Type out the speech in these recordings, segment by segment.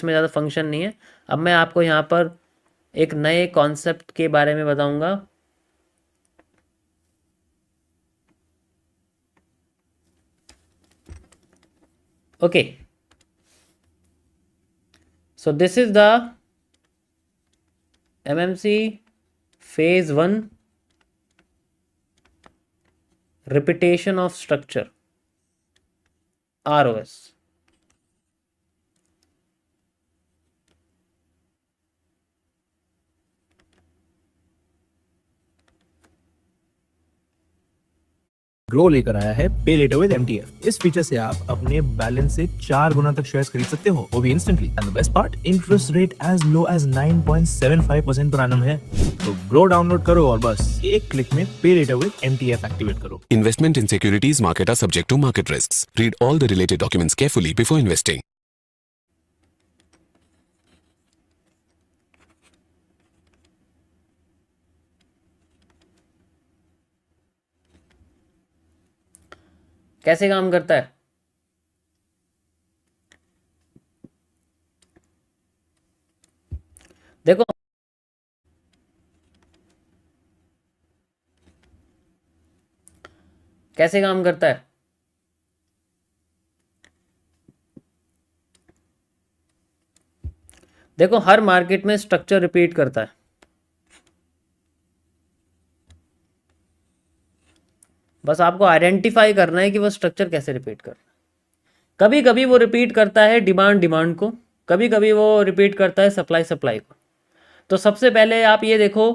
इसमें ज़्यादा फंक्शन नहीं है। अब मैं आपको यहाँ पर एक नए कॉन्सेप्ट के बारे में बताऊंगा। Okay, so this is the MMC phase 1 repetition of structure, ROS. Grow लेकर आया है पे लेटर विद MTF। इस फीचर से आप अपने बैलेंस से 4 गुना तक शेयर्स खरीद सकते हो, वो भी instantly. And the best part, interest rate as low as 9.75% पर annum है। तो ग्रो डाउनलोड करो और बस एक क्लिक में पे लेटर विद MTF एक्टिवेट करो। Investment in securities market are subject to market risks. Read all the related documents carefully before investing. कैसे काम करता है? देखो, कैसे काम करता है? देखो, हर मार्केट में स्ट्रक्चर रिपीट करता है। बस आपको आइडेंटिफाई करना है कि वो स्ट्रक्चर कैसे रिपीट कर रहा है। कभी कभी वो रिपीट करता है डिमांड को, कभी कभी वो रिपीट करता है सप्लाई को। तो सबसे पहले आप ये देखो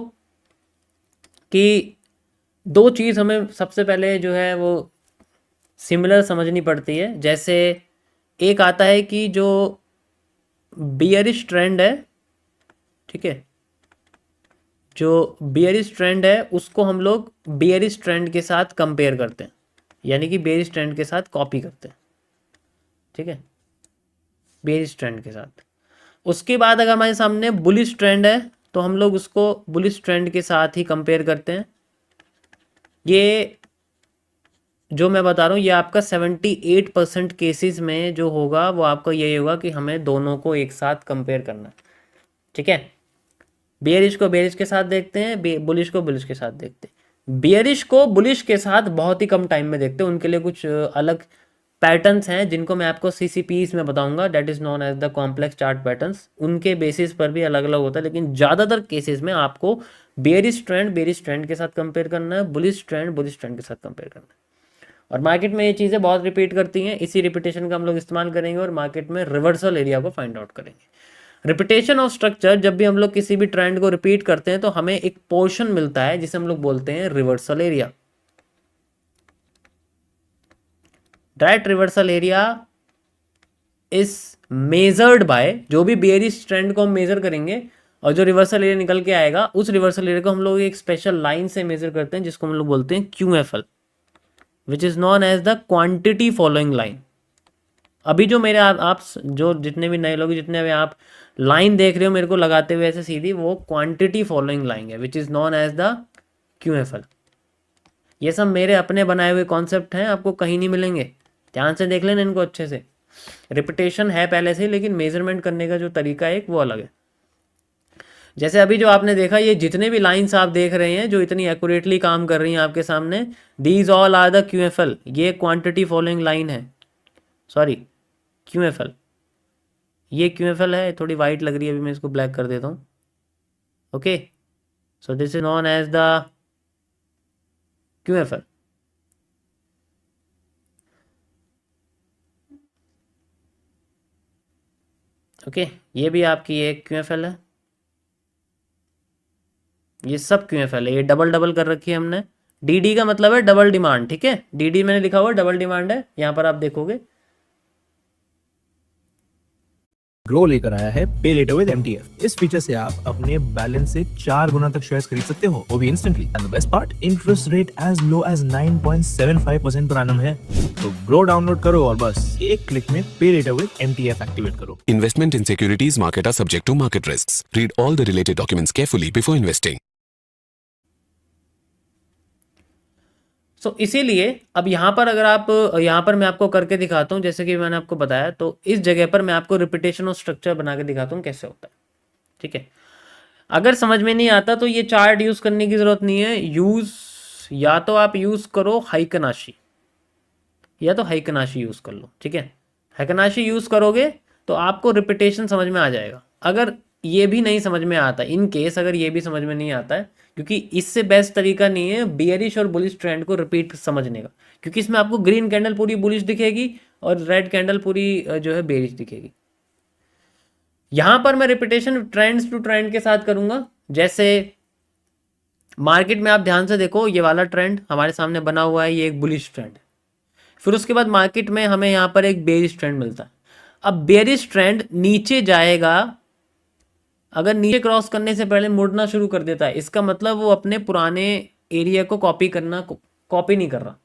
कि दो चीज़ हमें सबसे पहले जो है वो सिमिलर समझनी पड़ती है। जैसे एक आता है कि जो बियरिश ट्रेंड है, ठीक है, जो बियरिश ट्रेंड है उसको हम लोग बियरिश ट्रेंड के साथ कंपेयर करते हैं, यानी कि बियरिश ट्रेंड के साथ कॉपी करते हैं, ठीक है, बियरिश ट्रेंड के साथ। उसके बाद अगर हमारे सामने बुलिश ट्रेंड है तो हम लोग उसको बुलिश ट्रेंड के साथ ही कंपेयर करते हैं। ये जो मैं बता रहा हूँ ये आपका 78% केसेस में जो होगा वो आपका यही होगा कि हमें दोनों को एक साथ कंपेयर करना है, ठीक है। बियरिश को बेरिश के साथ देखते हैं, बुलिश को बुलिश के साथ देखते हैं। बियरिश को बुलिश के साथ बहुत ही कम टाइम में देखते हैं, उनके लिए कुछ अलग पैटर्न्स हैं जिनको मैं आपको CCPs में बताऊंगा, that is known as the complex chart patterns. उनके बेसिस पर भी अलग अलग होता है, लेकिन ज़्यादातर केसेस में आपको बेरिश ट्रेंड के साथ कंपेयर करना है, बुलिश ट्रेंड के साथ कंपेयर करना है। और मार्केट में ये चीज़ें बहुत रिपीट करती हैं, इसी रिपीटेशन का हम लोग इस्तेमाल करेंगे और मार्केट में रिवर्सल एरिया को फाइंड आउट करेंगे। रिपीटेशन ऑफ स्ट्रक्चर, जब भी हम लोग किसी भी ट्रेंड को रिपीट करते हैं तो हमें एक पोर्शन मिलता है जिसे हम लोग बोलते हैं reversal area. Direct reversal area is measured by, जो भी बेयरिश ट्रेंड को हम मेजर करेंगे और जो रिवर्सल एरिया निकल के आएगा उस रिवर्सल एरिया को हम लोग एक स्पेशल लाइन से मेजर करते हैं जिसको हम लोग बोलते हैं QFL, which is known as the quantity following line. अभी जो मेरे आप जो जितने भी नए लोग, जितने भी आप लाइन देख रहे हो मेरे को लगाते हुए ऐसे सीधी, वो क्वांटिटी फॉलोइंग लाइन है, which is known as the QFL। ये सब मेरे अपने बनाए हुए कॉन्सेप्ट हैं, आपको कहीं नहीं मिलेंगे, ध्यान से देख लेना इनको अच्छे से। रिपीटेशन है पहले से, लेकिन मेजरमेंट करने का जो तरीका है वो अलग है। जैसे अभी जो आपने देखा, ये जितने भी लाइंस आप देख रहे हैं जो इतनी एक्यूरेटली काम कर रही हैं आपके सामने, these all are the QFL। ये क्वांटिटी फॉलोइंग लाइन है, सॉरी QFL, ये QFL है। थोड़ी वाइट लग रही है, अभी मैं इसको ब्लैक कर देता हूँ। Okay, so this is known as the QFL। Okay, ये भी आपकी एक QFL है, ये सब QFL है। ये डबल डबल कर रखी है हमने। DD का मतलब है डबल डिमांड, ठीक है, DD मैंने लिखा हुआ डबल डिमांड है, यहाँ पर आप देखोगे। ग्रो लेकर आया है पे लेटर विद MTF। इस फीचर से आप अपने बैलेंस से 4 गुना तक शेयर्स खरीद सकते हो, वो भी instantly. And the best part, interest rate as low as 9.75% पर annum है। तो ग्रो डाउनलोड करो और बस एक क्लिक में पे लेटर विद MTF एक्टिवेट करो। Investment in securities market are subject to market risks. Read all the related documents carefully before investing. सो इसीलिए अब यहाँ पर अगर आप यहाँ पर मैं आपको करके दिखाता हूँ, जैसे कि मैंने आपको बताया, तो इस जगह पर मैं आपको रिपीटेशन ऑफ स्ट्रक्चर बना के दिखाता हूँ कैसे होता है। ठीक है, अगर समझ में नहीं आता तो ये चार्ट यूज़ करने की ज़रूरत नहीं है। या तो आप यूज़ करो हाइकनाशी, या तो हाइकनाशी यूज़ कर लो। ठीक है, हाइकनाशी यूज़ करोगे तो आपको रिपीटेशन समझ में आ जाएगा। अगर ये भी नहीं समझ में आता, इन केस अगर ये भी समझ में नहीं आता है, क्योंकि इससे बेस्ट तरीका नहीं है बियरिश और बुलिश ट्रेंड को रिपीट समझने का, क्योंकि इसमें आपको ग्रीन कैंडल पूरी बुलिश दिखेगी और रेड कैंडल पूरी जो है बेरिश दिखेगी। यहां पर मैं रिपीटेशन ट्रेंड्स टू ट्रेंड के साथ करूंगा। जैसे मार्केट में आप ध्यान से देखो, ये वाला ट्रेंड हमारे सामने बना हुआ है, ये एक बुलिश ट्रेंड है। फिर उसके बाद मार्केट में हमें यहाँ पर एक बेरिश ट्रेंड मिलता है। अब बेरिश ट्रेंड नीचे जाएगा, अगर नीचे क्रॉस करने से पहले मुड़ना शुरू कर देता है, इसका मतलब वो अपने पुराने एरिया को कॉपी नहीं कर रहा।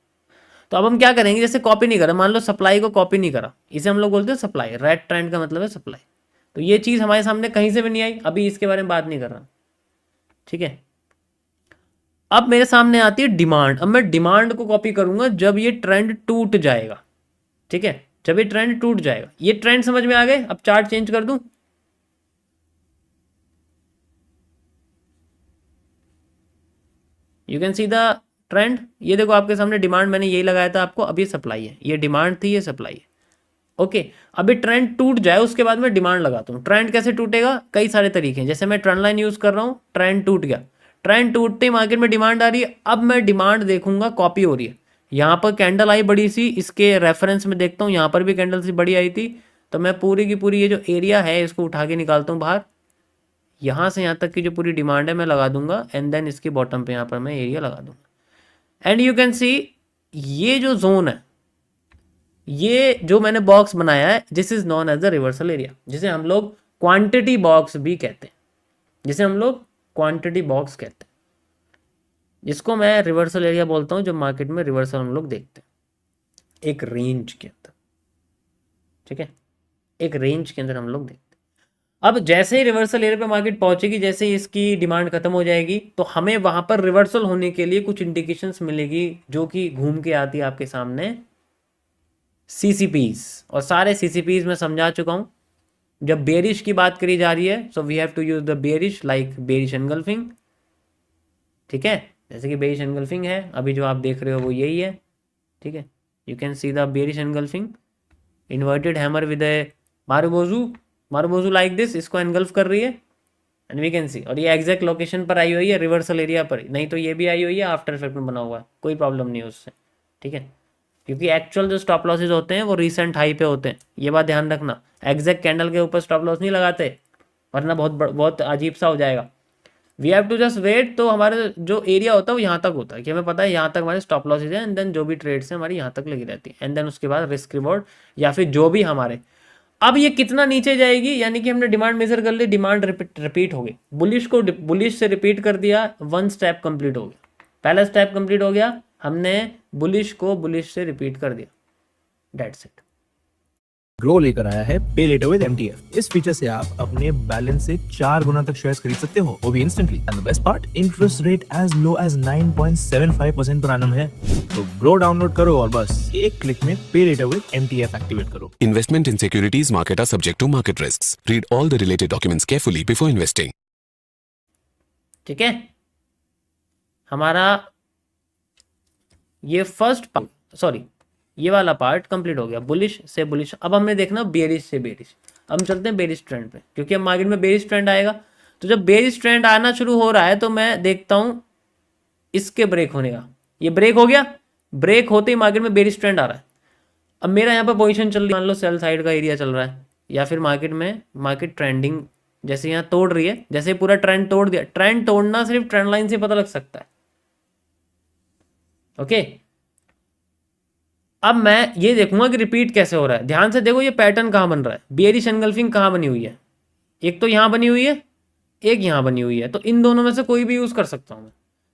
तो अब हम क्या करेंगे, जैसे कॉपी नहीं कर रहा, मान लो सप्लाई को कॉपी नहीं करा, इसे हम लोग बोलते हैं सप्लाई। रेड ट्रेंड का मतलब है सप्लाई। तो ये चीज़ हमारे सामने कहीं से भी नहीं आई, अभी इसके बारे में बात नहीं कर रहा। ठीक है, अब मेरे सामने आती है डिमांड। अब मैं डिमांड को कॉपी करूंगा जब ये ट्रेंड टूट जाएगा। ठीक है, जब ये ट्रेंड टूट जाएगा। ये ट्रेंड समझ में आ गए? अब चार्ट चेंज कर दूं, you can see the trend. ये देखो आपके सामने डिमांड मैंने यही लगाया था आपको, अब ये सप्लाई है। ये डिमांड थी, ये सप्लाई है। ओके, अभी ट्रेंड टूट जाए उसके बाद मैं डिमांड लगाता हूँ। ट्रेंड कैसे टूटेगा? कई सारे तरीके हैं। जैसे मैं ट्रेंड लाइन यूज कर रहा हूँ, ट्रेंड टूट गया, ट्रेंड टूटते ही मार्केट में डिमांड आ रही है। अब मैं डिमांड देखूंगा कॉपी हो रही है। यहाँ पर कैंडल आई बड़ी सी, इसके रेफरेंस में देखता हूँ यहाँ पर भी कैंडल सी बड़ी आई थी। तो मैं पूरी की पूरी ये जो एरिया है इसको उठा के निकालता हूँ बाहर। यहाँ से यहाँ तक की जो पूरी डिमांड है मैं लगा दूंगा, एंड देन इसके बॉटम पे यहाँ पर मैं एरिया लगा दूंगा। एंड यू कैन सी ये जो जोन है, ये जो मैंने बॉक्स बनाया है, this is known as the reversal area, जिसे हम लोग क्वांटिटी बॉक्स भी कहते हैं। जिसे हम लोग क्वांटिटी बॉक्स कहते हैं, जिसको मैं रिवर्सल एरिया बोलता हूँ। जो मार्केट में रिवर्सल हम लोग देखते हैं एक रेंज के अंदर। ठीक है, एक रेंज के अंदर हम लोग देखते हैं। अब जैसे ही रिवर्सल एरिया पे मार्केट पहुंचेगी, जैसे ही इसकी डिमांड खत्म हो जाएगी, तो हमें वहां पर रिवर्सल होने के लिए कुछ इंडिकेशंस मिलेगी, जो कि घूम के आती है आपके सामने सीसीपीज। और सारे सीसीपीज मैं समझा चुका हूं। जब बेरिश की बात करी जा रही है, so we have to use the bearish, like bearish engulfing. ठीक है, जैसे कि बेरिश एनगल्फिंग है, अभी जो आप देख रहे हो वो यही है। ठीक है, you can see the bearish engulfing, inverted hammer with a marubozu like this, इसको एनगल्फ कर रही है, एंड वी कैन सी। और ये एग्जैक्ट लोकेशन पर आई हुई है, रिवर्सल एरिया पर, नहीं तो ये भी आई हुई है आफ्टर इफेक्ट में बना हुआ है, कोई प्रॉब्लम नहीं है उससे। ठीक है, क्योंकि एक्चुअल जो स्टॉप लॉसेज होते हैं वो रिसेंट हाई पे होते हैं, ये बात ध्यान रखना। एग्जैक्ट कैंडल के ऊपर स्टॉप लॉस नहीं लगाते, वरना बहुत अजीब सा हो जाएगा। We have to just wait. तो हमारे जो एरिया होता है वो यहाँ तक होता है, कि हमें पता है यहाँ तक हमारे स्टॉप लॉसेज है, एंड देन जो भी ट्रेड्स हैं हमारी यहाँ तक लगी रहती है, एंड देन उसके बाद रिस्क रिवॉर्ड या फिर जो भी हमारे। अब ये कितना नीचे जाएगी, यानी कि हमने डिमांड मेजर कर ली, डिमांड रिपीट हो गई, बुलिश से रिपीट कर दिया, वन स्टेप कंप्लीट हो गया। पहला स्टेप कंप्लीट हो गया, हमने बुलिश को बुलिश से रिपीट कर दिया, दैट्स इट। ग्रो लेकर आया है पे लेटर विद एमटीएफ। इस फीचर से आप अपने बैलेंस से 4 गुना तक शेयर्स खरीद सकते हो, वो भी instantly. And the best part, interest rate as low as 9.75% पर annum है। तो ग्रो डाउनलोड करो और बस एक क्लिक में पे लेटर विद एमटीएफ एक्टिवेट करो। Investment in securities market are subject to market risks. Read all the related documents carefully before investing. ठीक है, हमारा ये फर्स्ट पार्ट, सॉरी ये वाला पार्ट कंप्लीट हो गया, बुलिश से बुलिश। अब हमने देखना बेरिश से बेरिश। अब हम चलते हैं बेरिश ट्रेंड पे, क्योंकि अब मार्केट में बेरिश ट्रेंड आएगा। तो जब बेरिश ट्रेंड आना शुरू हो रहा है, तो मैं देखता हूँ इसके ब्रेक होने का। ये ब्रेक हो गया, ब्रेक होते ही मार्केट में बेरिश ट्रेंड आ रहा है। अब मेरा यहाँ पर पोजीशन चल रही है, मान लो सेल साइड का एरिया चल रहा है, या फिर मार्केट ट्रेंडिंग जैसे यहाँ तोड़ रही है, जैसे पूरा ट्रेंड तोड़ दिया। ट्रेंड तोड़ना सिर्फ ट्रेंड लाइन से पता लग सकता है। ओके, अब मैं ये देखूंगा कि रिपीट कैसे हो रहा है। ध्यान से देखो ये पैटर्न कहाँ बन रहा है, बेरिश एनगल्फिंग कहाँ बनी हुई है। एक तो यहाँ बनी हुई है, एक यहाँ बनी हुई है, तो इन दोनों में से कोई भी यूज़ कर सकता हूँ मैं।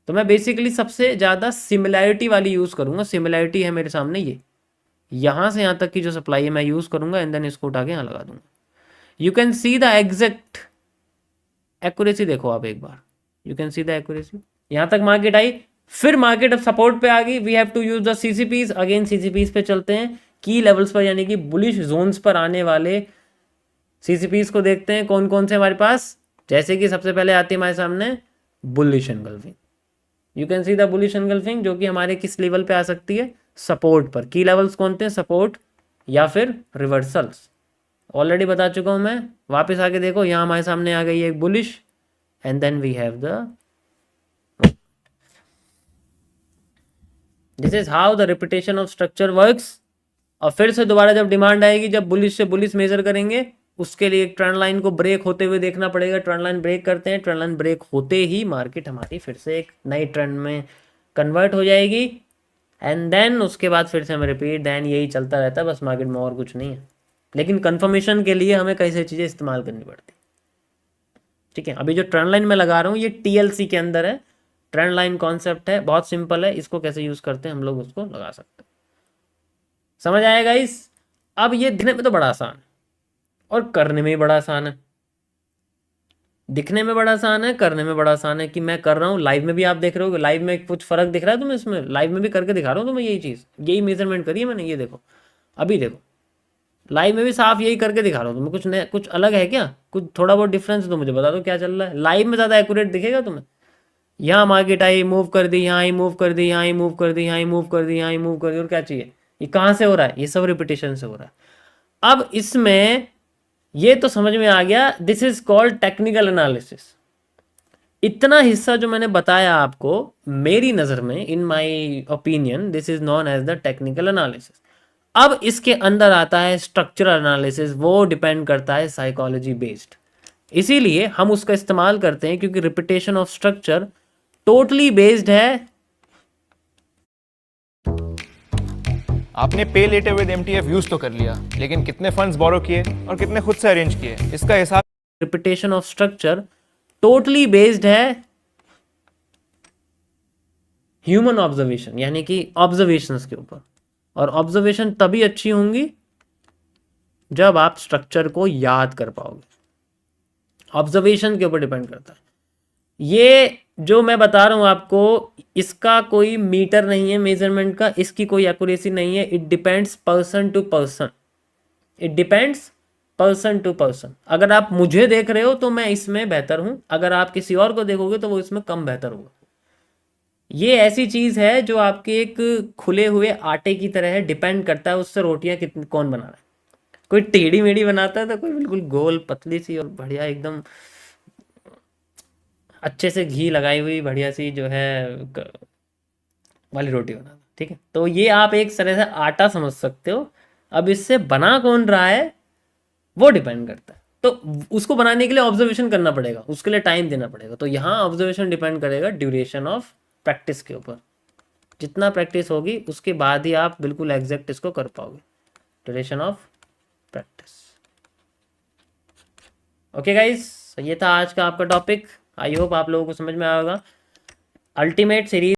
तो मैं बेसिकली सबसे ज़्यादा सिमिलैरिटी वाली यूज़ करूँगा। सिमिलैरिटी है मेरे सामने, ये यहाँ से यहाँ तक की जो सप्लाई है मैं यूज़ करूँगा, एंड देन इसको उठा के यहाँ लगा दूंगा। You can see the exact accuracy, देखो आप एक बार, you can see the accuracy. यहाँ तक मार्केट आई, फिर मार्केट अब सपोर्ट पे आ गई, we have to use the CCPs, again CCPs पे चलते हैं, की लेवल्स पर यानी कि बुलिश जोन्स पर आने वाले सीसीपीज को देखते हैं कौन कौन से हमारे पास। जैसे कि सबसे पहले आती है हमारे सामने bullish engulfing, you can see the bullish engulfing, जो कि हमारे किस लेवल पे आ सकती है, सपोर्ट पर। की लेवल्स कौन थे, सपोर्ट या फिर रिवर्सल्स, ऑलरेडी बता चुका हूं मैं, वापस आके देखो, यहाँ हमारे सामने आ गई एक bullish and then we have the, this is how the repetition of structure works. और फिर से दोबारा जब डिमांड आएगी, जब बुलिश से बुलिश मेजर करेंगे, उसके लिए एक ट्रेंड लाइन को ब्रेक होते हुए देखना पड़ेगा। ट्रेंड लाइन ब्रेक करते हैं, ट्रेंड लाइन ब्रेक होते ही मार्केट हमारी फिर से एक नई ट्रेंड में कन्वर्ट हो जाएगी एंड देन उसके बाद फिर से हमें रिपीट, देन यही चलता रहता है बस मार्केट में, और कुछ नहीं है। लेकिन कंफर्मेशन के लिए हमें कई सारी चीज़ें इस्तेमाल करनी पड़ती, ठीक है। अभी जो ट्रेंड लाइन मैं लगा रहा हूँ ये टीएलसी के अंदर है, ट्रेंड लाइन कॉन्सेप्ट है, बहुत सिंपल है, इसको कैसे यूज करते हैं हम लोग उसको लगा सकते हैं, समझ आएगा इस। अब ये दिखने में तो बड़ा आसान है और करने में भी बड़ा आसान है, दिखने में बड़ा आसान है, करने में बड़ा आसान है। कि मैं कर रहा हूँ, लाइव में भी आप देख रहे हो, लाइव में कुछ फर्क दिख रहा है तुम्हें इसमें, लाइव में भी करके दिखा रहा हूँ तुम्हें यही चीज़, यही मेजरमेंट करी है मैंने, ये देखो अभी देखो लाइव में भी साफ यही करके दिखा रहा हूँ तुम्हें, कुछ नया कुछ अलग है क्या, कुछ थोड़ा बहुत डिफरेंस तो मुझे बता दो क्या चल रहा है। लाइव में ज़्यादा एक्यूरेट दिखेगा तुम्हें, यहाँ मार्केट आई मूव कर दी, यहाँ ही मूव कर दी, यहाँ ही मूव कर दी, यहाँ ही मूव कर दी, यहाँ ही मूव कर दी, और क्या चाहिए, ये कहाँ से हो रहा है, ये सब रिपीटेशन से हो रहा है। अब इसमें ये तो समझ में आ गया, this is called technical analysis. इतना हिस्सा जो मैंने बताया आपको, मेरी नज़र में, in my opinion, this is known as the technical analysis. अब इसके अंदर आता है स्ट्रक्चरल एनालिसिस, वो डिपेंड करता है साइकोलॉजी बेस्ड, इसीलिए हम उसका इस्तेमाल करते हैं, क्योंकि repetition of structure totally based है। आपने पे लेटर विद एमटीएफ यूज तो कर लिया, लेकिन कितने फंड्स बोरो किए और कितने खुद से अरेंज किए, इसका हिसाब। Repetition of structure totally based है ह्यूमन ऑब्जर्वेशन, यानी कि ऑब्जर्वेशंस के ऊपर। और ऑब्जर्वेशन तभी अच्छी होंगी जब आप स्ट्रक्चर को याद कर पाओगे, ऑब्जर्वेशन के ऊपर डिपेंड करता है। ये जो मैं बता रहा हूं आपको, इसका कोई मीटर नहीं है मेजरमेंट का, इसकी कोई एक्यूरेसी नहीं है, it depends person to person, it depends person to person. अगर आप मुझे देख रहे हो तो मैं इसमें बेहतर हूं, अगर आप किसी और को देखोगे तो वो इसमें कम बेहतर होगा। ये ऐसी चीज है जो आपके एक खुले हुए आटे की तरह है, डिपेंड करता है उससे रोटियां कितनी कौन बना रहा है। कोई टेढ़ी मेढ़ी बनाता है तो कोई बिल्कुल गोल पतली सी और बढ़िया एकदम अच्छे से घी लगाई हुई बढ़िया सी जो है वाली रोटी बनाता, ठीक है। तो ये आप एक तरह से आटा समझ सकते हो। अब इससे बना कौन रहा है वो डिपेंड करता है, तो उसको बनाने के लिए ऑब्जर्वेशन करना पड़ेगा, उसके लिए टाइम देना पड़ेगा। तो यहाँ ऑब्जर्वेशन डिपेंड करेगा ड्यूरेशन ऑफ प्रैक्टिस के ऊपर, जितना प्रैक्टिस होगी उसके बाद ही आप बिल्कुल एग्जैक्ट इसको कर पाओगे, duration of practice. Okay guys, ये था आज का आपका टॉपिक, आई होप आप लोगों को समझ में आएगा। Ultimate series